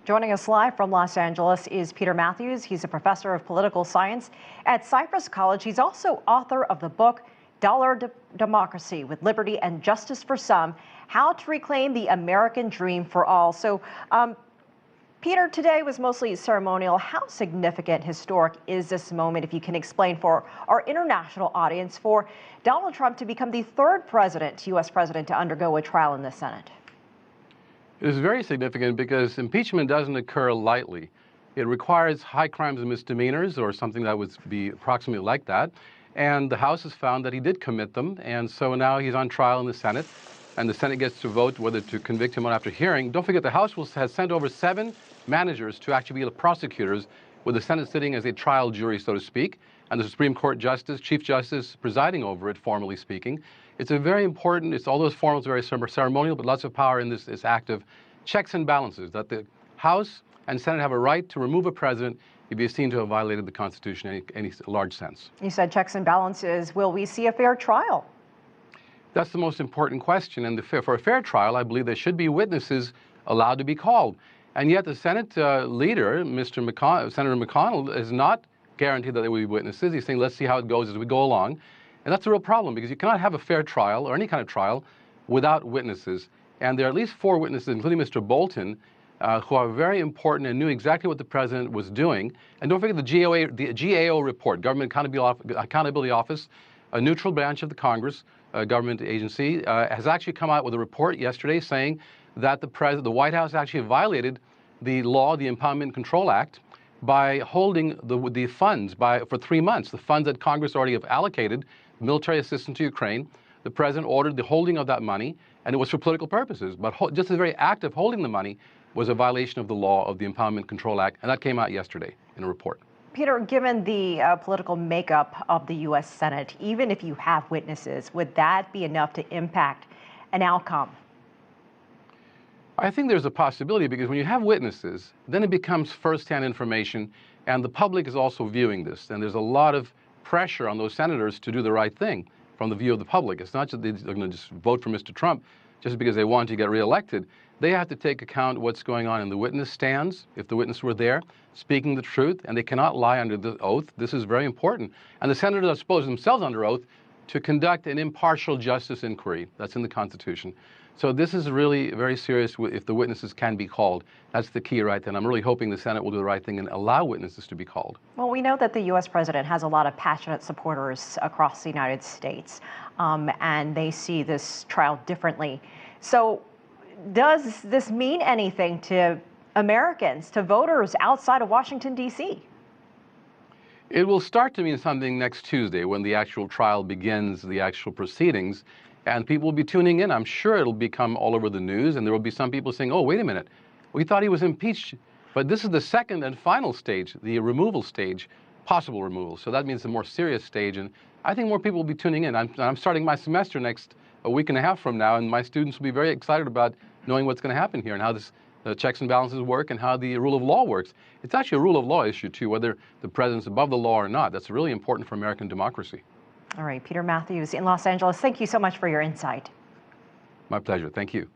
Joining us live from Los Angeles is Peter Mathews. He's a professor of political science at Cypress College. He's also author of the book, Dollar Democracy with Liberty and Justice for Some, How to Reclaim the American Dream for All. So, Peter, today was mostly ceremonial. How significant, historic is this moment, if you can explain for our international audience, for Donald Trump to become the third U.S. president to undergo a trial in the Senate? It is very significant because impeachment doesn't occur lightly. It requires high crimes and misdemeanors, or something that would be approximately like that. And the House has found that he did commit them, and so now he's on trial in the Senate, and the Senate gets to vote whether to convict him after hearing. Don't forget, the House has sent over 7 managers to actually be the prosecutors, with the Senate sitting as a trial jury, so to speak, and the Supreme Court Justice, Chief Justice, presiding over it, formally speaking. It's a very important, all those formals are very ceremonial, but lots of power in this act of checks and balances, that the House and Senate have a right to remove a president if he's seen to have violated the Constitution in any large sense. You said checks and balances. Will we see a fair trial? That's the most important question. And for a fair trial, I believe there should be witnesses allowed to be called. And yet the Senate leader, Senator McConnell, has not guaranteed that there will be witnesses. He's saying, let's see how it goes as we go along. And that's a real problem, because you cannot have a fair trial or any kind of trial without witnesses. And there are at least 4 witnesses, including Mr. Bolton, who are very important and knew exactly what the president was doing. And don't forget the GAO report, Government Accountability Office, a neutral branch of the Congress, government agency, has actually come out with a report yesterday saying that the White House actually violated the law, the Impeachment Control Act, by holding the funds for 3 months, the funds that Congress already have allocated, military assistance to Ukraine. The president ordered the holding of that money, and it was for political purposes. But just the very act of holding the money was a violation of the law of the Impeachment Control Act, and that came out yesterday in a report. Peter, given the political makeup of the U.S. Senate, even if you have witnesses, would that be enough to impact an outcome? I think there's a possibility, because when you have witnesses, then it becomes firsthand information, and the public is also viewing this. And there's a lot of pressure on those senators to do the right thing from the view of the public. It's not just they're going to just vote for Mr. Trump just because they want to get reelected. They have to take account what's going on in the witness stands, if the witnesses were there, speaking the truth, and they cannot lie under the oath. This is very important. And the senators are supposed themselves under oath to conduct an impartial justice inquiry. That's in the Constitution. So this is really very serious if the witnesses can be called. That's the key right then. I'm really hoping the Senate will do the right thing and allow witnesses to be called. Well, we know that the U.S. president has a lot of passionate supporters across the United States, and they see this trial differently. So does this mean anything to Americans, to voters outside of Washington, D.C.? It will start to mean something next Tuesday when the actual trial begins, the actual proceedings. And people will be tuning in. I'm sure it'll become all over the news, and there will be some people saying, oh, wait a minute, we thought he was impeached. But this is the second and final stage, the removal stage, possible removal. So that means a more serious stage, and I think more people will be tuning in. I'm starting my semester a week and a half from now, and my students will be very excited about knowing what's going to happen here and how the checks and balances work and how the rule of law works. It's actually a rule of law issue, too, whether the president's above the law or not. That's really important for American democracy. All right, Peter Mathews in Los Angeles, thank you so much for your insight. My pleasure. Thank you.